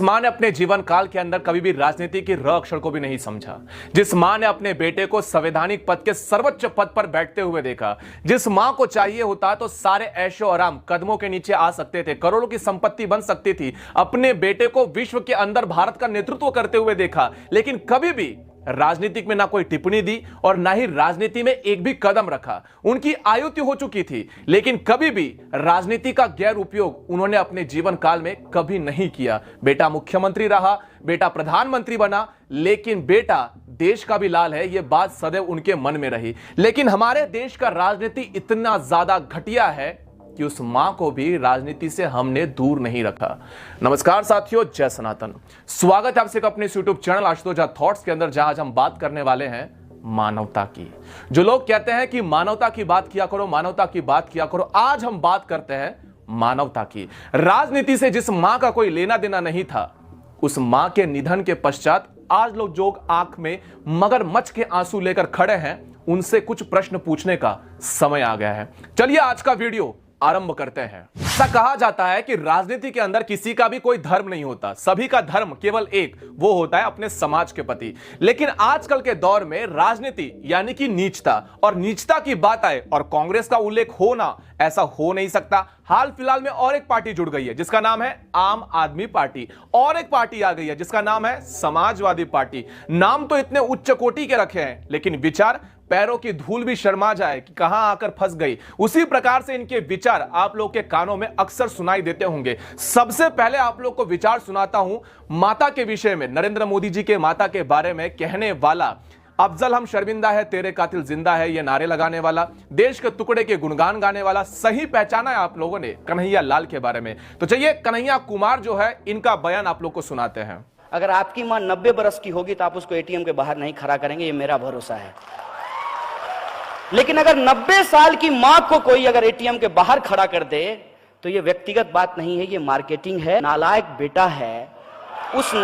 मां ने अपने जीवन काल के अंदर कभी भी राजनीति की र अक्षर को भी नहीं समझा। जिस मां ने अपने बेटे को संवैधानिक पद के सर्वोच्च पद पर बैठते हुए देखा, जिस मां को चाहिए होता तो सारे ऐशो आराम कदमों के नीचे आ सकते थे, करोड़ों की संपत्ति बन सकती थी, अपने बेटे को विश्व के अंदर भारत का नेतृत्व करते हुए देखा, लेकिन कभी भी राजनीतिक में ना कोई टिप्पणी दी और ना ही राजनीति में एक भी कदम रखा। उनकी आयु तो हो चुकी थी, लेकिन कभी भी राजनीति का गैर उपयोग उन्होंने अपने जीवन काल में कभी नहीं किया। बेटा मुख्यमंत्री रहा, बेटा प्रधानमंत्री बना, लेकिन बेटा देश का भी लाल है, यह बात सदैव उनके मन में रही। लेकिन हमारे देश का राजनीति इतना ज्यादा घटिया है कि उस मां को भी राजनीति से हमने दूर नहीं रखा। नमस्कार साथियों, जय सनातन। स्वागत है आपसे अपने YouTube चैनल आशुतोष थॉट्स के अंदर, जहां आज हम बात करने वाले हैं मानवता की। जो लोग कहते हैं कि मानवता की बात किया करो, मानवता की बात किया करो, आज हम बात करते हैं मानवता की। राजनीति से जिस मां का कोई लेना देना नहीं था, उस मां के निधन के पश्चात आज लोग जो आंख में मगरमच्छ के आंसू लेकर खड़े हैं, उनसे कुछ प्रश्न पूछने का समय आ गया है। चलिए आज का वीडियो आरंभ करते हैं। ऐसा कहा जाता है कि राजनीति के अंदर किसी का भी कोई धर्म नहीं होता, सभी का धर्म केवल एक, वो होता है अपने समाज के प्रति। लेकिन आजकल के दौर में राजनीति यानी कि नीचता और नीचता की बात आए और कांग्रेस का उल्लेख हो ना, ऐसा हो नहीं सकता। हाल फिलहाल में और एक पार्टी जुड़ गई है जिसका नाम है आम आदमी पार्टी, और एक पार्टी आ गई है जिसका नाम है समाजवादी पार्टी। नाम तो इतने उच्च कोटि के रखे हैं, लेकिन विचार पैरों की धूल भी शर्मा जाए कि कहां आकर फंस गई। उसी प्रकार से इनके विचार आप लोग के कानों में अक्सर सुनाई देते होंगे। सबसे पहले आप लोग को विचार सुनाता हूं माता के विषय में। नरेंद्र मोदी जी के माता के बारे में कहने वाला, अफजल हम शर्मिंदा है तेरे कातिल जिंदा है, ये नारे लगाने वाला, देश के टुकड़े के गुणगान गाने वाला, सही पहचाना है आप लोगों ने कन्हैया लाल के बारे में। तो चलिए कन्हैया कुमार जो है, इनका बयान आप लोग को सुनाते हैं। अगर आपकी मां 90 बरस की होगी तो आप उसको एटीएम के बाहर नहीं खड़ा करेंगे, ये मेरा भरोसा है। लेकिन अगर 90 साल की मां को कोई अगर एटीएम के बाहर खड़ा कर दे तो ये व्यक्तिगत बात नहीं है, ये मार्केटिंग है। नालायक बेटा है, उस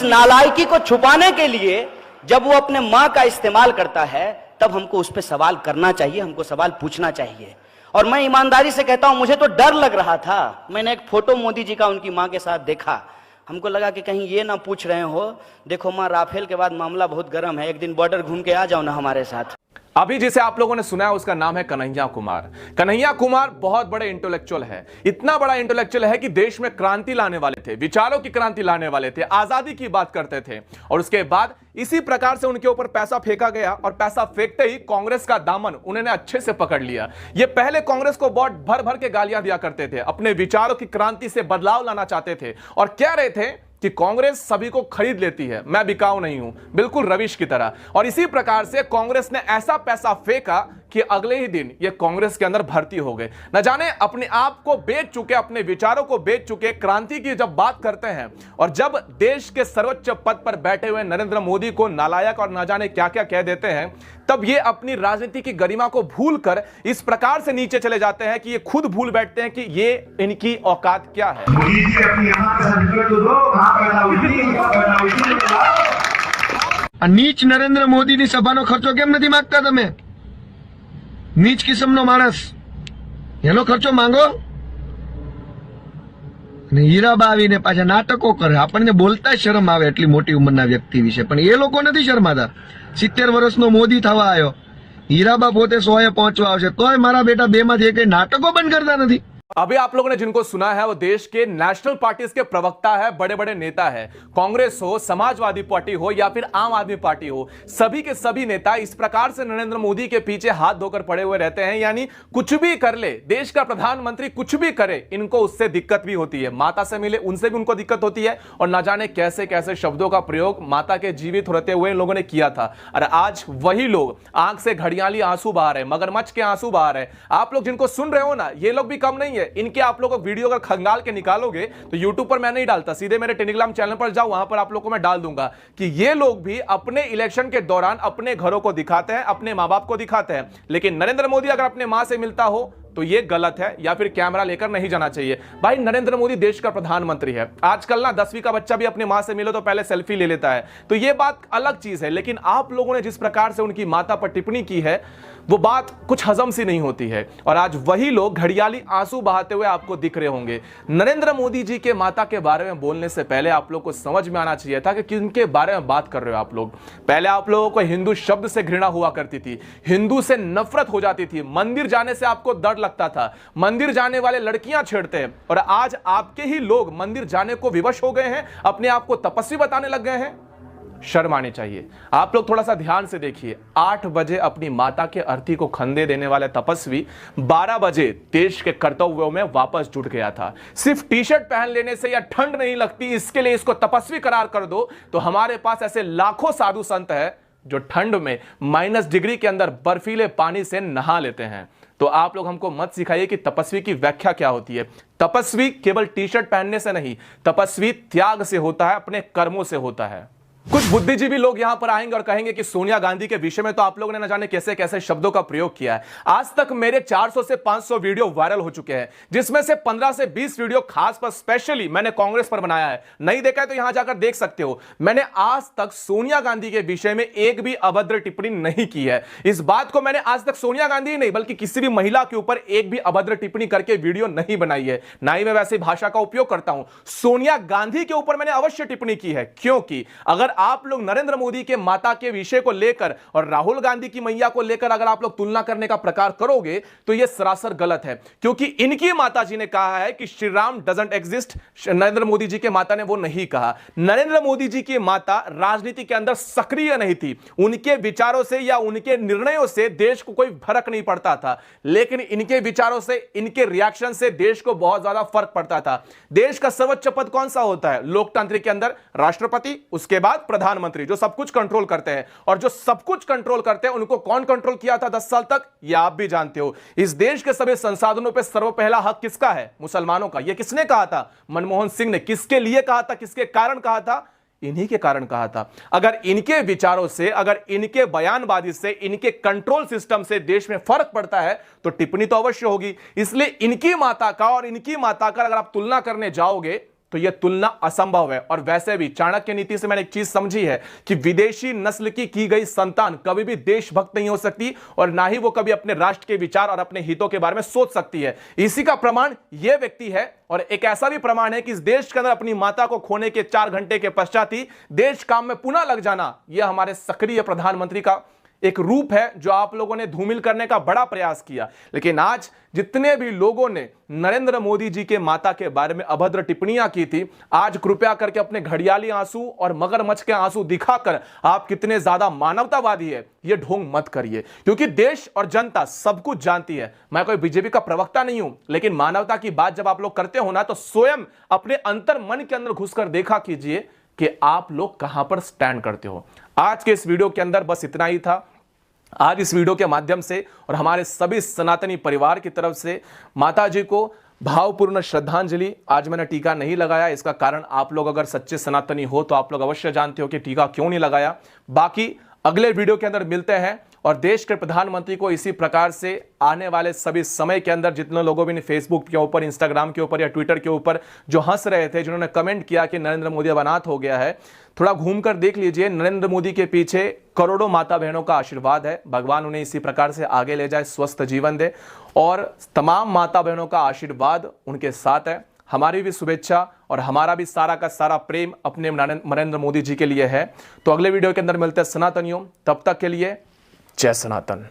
नालायकी को छुपाने के लिए जब वो अपने मां का इस्तेमाल करता है, तब हमको उस पर सवाल करना चाहिए, हमको सवाल पूछना चाहिए। और मैं ईमानदारी से कहता हूं, मुझे तो डर लग रहा था। मैंने एक फोटो मोदी जी का उनकी मां के साथ देखा, हमको लगा कि कहीं ये ना पूछ रहे हो, देखो मां राफेल के बाद मामला बहुत गर्म है, एक दिन बॉर्डर घूम के आ जाओ ना हमारे साथ। अभी जिसे आप लोगों ने सुना है उसका नाम है कन्हैया कुमार। कन्हैया कुमार बहुत बड़े इंटेलेक्चुअल है, इतना बड़ा इंटेलेक्चुअल है कि देश में क्रांति लाने वाले थे, विचारों की क्रांति लाने वाले थे, आजादी की बात करते थे। और उसके बाद इसी प्रकार से उनके ऊपर पैसा फेंका गया और पैसा फेंकते ही कांग्रेस का दामन उन्होंने अच्छे से पकड़ लिया। ये पहले कांग्रेस को बहुत भर भर के गालियां दिया करते थे, अपने विचारों की क्रांति से बदलाव लाना चाहते थे और कह रहे थे कि कांग्रेस सभी को खरीद लेती है, मैं बिकाऊ नहीं हूं, बिल्कुल रविश की तरह। और इसी प्रकार से कांग्रेस ने ऐसा पैसा फेंका कि अगले ही दिन ये कांग्रेस के अंदर भर्ती हो गए। न जाने अपने आप को बेच चुके, अपने विचारों को बेच चुके, क्रांति की जब बात करते हैं और जब देश के सर्वोच्च पद पर बैठे हुए नरेंद्र मोदी को नालायक और न जाने क्या क्या कह देते हैं, तब ये अपनी राजनीति की गरिमा को भूलकर इस प्रकार से नीचे चले जाते हैं कि ये खुद भूल बैठते हैं कि ये इनकी औकात क्या है। નીચ નરેન્દ્ર મોદીની સભાનો ખર્ચો કેમ નથી માંગતા તમે? નીચ કિસ્મનો માણસ, એનો ખર્ચો માંગો. અને હીરાબા આવીને પાછા નાટકો કરે, આપણને બોલતા શરમ આવે એટલી મોટી ઉંમરના વ્યક્તિ વિશે, પણ એ લોકો નથી શરમાતા. 70 વર્ષનો મોદી થવા આવ્યો, હીરાબા પોતે 100 એ પહોંચવા આવશે, તોય મારા બેટા 2 માંથી એક નાટકો બંધ करता નથી। अभी आप लोगों ने जिनको सुना है वो देश के नेशनल पार्टीज के प्रवक्ता है, बड़े बड़े नेता है। कांग्रेस हो, समाजवादी पार्टी हो या फिर आम आदमी पार्टी हो, सभी के सभी नेता इस प्रकार से नरेंद्र मोदी के पीछे हाथ धोकर पड़े हुए रहते हैं। यानी कुछ भी कर ले, देश का प्रधानमंत्री कुछ भी करे, इनको उससे दिक्कत भी होती है। माता से मिले, उनसे भी उनको दिक्कत होती है और ना जाने कैसे कैसे शब्दों का प्रयोग माता के जीवित रहते हुए इन लोगों ने किया था। और आज वही लोग आंख से घड़ियाली आंसू बहा रहे, मगरमच्छ के आंसू बहा रहे। आप लोग जिनको सुन रहे हो ना, ये लोग भी कम नहीं है। इनके आप लोगों को वीडियो अगर खंगाल के निकालोगे तो YouTube पर मैं नहीं डालता, सीधे मेरे टेलीग्राम चैनल पर जाओ, वहां पर आप लोगों को मैं डाल दूंगा कि ये लोग भी अपने इलेक्शन के दौरान अपने घरों को दिखाते हैं, अपने मां बाप को दिखाते हैं। लेकिन नरेंद्र मोदी अगर अपने मां से मिलता हो तो ये गलत है, या फिर कैमरा लेकर नहीं जाना चाहिए। भाई नरेंद्र मोदी देश का प्रधानमंत्री है। आजकल ना 10वीं का बच्चा भी अपनी मां से मिले तो पहले सेल्फी ले लेता है, तो ये बात अलग चीज है। लेकिन आप लोगों ने जिस प्रकार से उनकी माता पर टिप्पणी की है वो बात कुछ हजम सी नहीं होती है, और आज वही लोग घड़ियाली आंसू बहाते हुए आपको दिख रहे होंगे। नरेंद्र मोदी जी के माता के बारे में बोलने से पहले आप लोग को समझ में आना चाहिए था कि किनके बारे में बात कर रहे हो आप लोग। पहले आप लोगों को हिंदू शब्द से घृणा हुआ करती थी, हिंदू से नफरत हो जाती थी, मंदिर जाने से आपको डर लगता था, मंदिर जाने वाले लड़कियां छेड़ते हैं, और आज आपके ही लोग मंदिर जाने को विवश हो गए हैं, अपने आप को तपस्वी बताने लग गए हैं। शर्म आनी चाहिए। आप लोग थोड़ा सा ध्यान से देखिए, 8 बजे अपनी माता के अर्थी को खंडे देने वाले तपस्वी 12 बजे देश के कर्तव्यों में वापस जुट गया था। सिर्फ टी शर्ट पहन लेने से या ठंड नहीं लगती इसके लिए इसको तपस्वी करार कर दो, तो हमारे पास ऐसे लाखों साधु संत है जो ठंड में -डिग्री के अंदर बर्फीले पानी से नहा लेते हैं। तो आप लोग हमको मत सिखाइए कि तपस्वी की व्याख्या क्या होती है। तपस्वी केवल टी शर्ट पहनने से नहीं, तपस्वी त्याग से होता है, अपने कर्मों से होता है। कुछ बुद्धिजीवी लोग यहां पर आएंगे और कहेंगे कि सोनिया गांधी के विषय में तो आप लोगों ने न जाने कैसे कैसे शब्दों का प्रयोग किया है। आज तक मेरे 400 से 500 वीडियो वायरल हो चुके हैं, जिसमें से 15 से 20 वीडियो खास पर स्पेशली मैंने कांग्रेस पर बनाया है। नहीं देखा है तो यहां जाकर देख सकते हो। मैंने आज तक सोनिया गांधी के विषय में एक भी अभद्र टिप्पणी नहीं की है। इस बात को मैंने आज तक सोनिया गांधी ही नहीं बल्कि किसी भी महिला के ऊपर एक भी अभद्र टिप्पणी करके वीडियो नहीं बनाई है, ना ही मैं वैसी भाषा का उपयोग करता हूं। सोनिया गांधी के ऊपर मैंने अवश्य टिप्पणी की है, क्योंकि अगर आप लोग नरेंद्र मोदी के माता के विषय को लेकर और राहुल गांधी की मैया को लेकर अगर आप लोग तुलना करने का प्रकार करोगे तो यह सरासर गलत है, क्योंकि इनकी माता जी ने कहा है कि श्री राम डजंट एग्जिस्ट। नरेंद्र मोदी जी के माता ने वो नहीं कहा। नरेंद्र मोदी जी की माता राजनीति के अंदर सक्रिय नहीं थी, उनके विचारों से या उनके निर्णयों से देश को कोई फर्क नहीं पड़ता था, लेकिन इनके विचारों से, इनके रिएक्शन से देश को बहुत ज्यादा फर्क पड़ता था। देश का सर्वोच्च पद कौन सा होता है लोकतंत्र के अंदर? राष्ट्रपति, उसके बाद प्रधानमंत्री, जो सब कुछ कंट्रोल करते हैं। और जो सब कुछ कंट्रोल करते हैं उनको कौन कंट्रोल किया था 10 साल तक? ये आप भी जानते हो। इस देश के सभी संसाधनों पे सर्वपहला हक किसका है? मुसलमानों का। ये किसने कहा था? मनमोहन सिंह ने। किसके लिए कहा था? किसके कारण कहा था? इन्हीं के कारण कहा था। अगर इनके विचारों से, अगर इनके बयानबाजी से, इनके कंट्रोल सिस्टम से देश में फर्क पड़ता है तो टिप्पणी तो अवश्य होगी। इसलिए इनकी माता का और इनकी माता का अगर आप तुलना करने जाओगे तो यह तुलना असंभव है। और वैसे भी चाणक्य नीति से मैंने एक चीज समझी है कि विदेशी नस्ल की गई संतान कभी भी देशभक्त नहीं हो सकती, और ना ही वो कभी अपने राष्ट्र के विचार और अपने हितों के बारे में सोच सकती है। इसी का प्रमाण यह व्यक्ति है, और एक ऐसा भी प्रमाण है कि इस देश के अंदर अपनी माता को खोने के 4 घंटे के पश्चात ही देश काम में पुनः लग जाना, यह हमारे सक्रिय प्रधानमंत्री का एक रूप है जो आप लोगों ने धूमिल करने का बड़ा प्रयास किया। लेकिन आज जितने भी लोगों ने नरेंद्र मोदी जी के माता के बारे में अभद्र टिप्पणियां की थी, आज कृपया करके अपने घड़ियाली आंसू और मगरमच्छ के आंसू दिखाकर आप कितने ज्यादा मानवतावादी है ये ढोंग मत करिए, क्योंकि देश और जनता सब कुछ जानती है। मैं कोई बीजेपी का प्रवक्ता नहीं हूं, लेकिन मानवता की बात जब आप लोग करते हो ना, तो स्वयं अपने अंतर मन के अंदर घुसकर देखा कीजिए कि आप लोग कहां पर स्टैंड करते हो। आज के इस वीडियो के अंदर बस इतना ही था। आज इस वीडियो के माध्यम से और हमारे सभी सनातनी परिवार की तरफ से माता जी को भावपूर्ण श्रद्धांजलि। आज मैंने टीका नहीं लगाया, इसका कारण आप लोग अगर सच्चे सनातनी हो तो आप लोग अवश्य जानते हो कि टीका क्यों नहीं लगाया। बाकी अगले वीडियो के अंदर मिलते हैं, और देश के प्रधानमंत्री को इसी प्रकार से आने वाले सभी समय के अंदर जितने लोगों ने फेसबुक के ऊपर, इंस्टाग्राम के ऊपर या ट्विटर के ऊपर जो हंस रहे थे, जिन्होंने कमेंट किया कि नरेंद्र मोदी अब अनाथ हो गया है, थोड़ा घूमकर देख लीजिए। नरेंद्र मोदी के पीछे करोड़ों माता बहनों का आशीर्वाद है। भगवान उन्हें इसी प्रकार से आगे ले जाए, स्वस्थ जीवन दे, और तमाम माता बहनों का आशीर्वाद उनके साथ है। हमारी भी शुभेच्छा और हमारा भी सारा का सारा प्रेम अपने नरेंद्र मोदी जी के लिए है। तो अगले वीडियो के अंदर मिलते हैं सनातनियों, तब तक के लिए जय सनातन।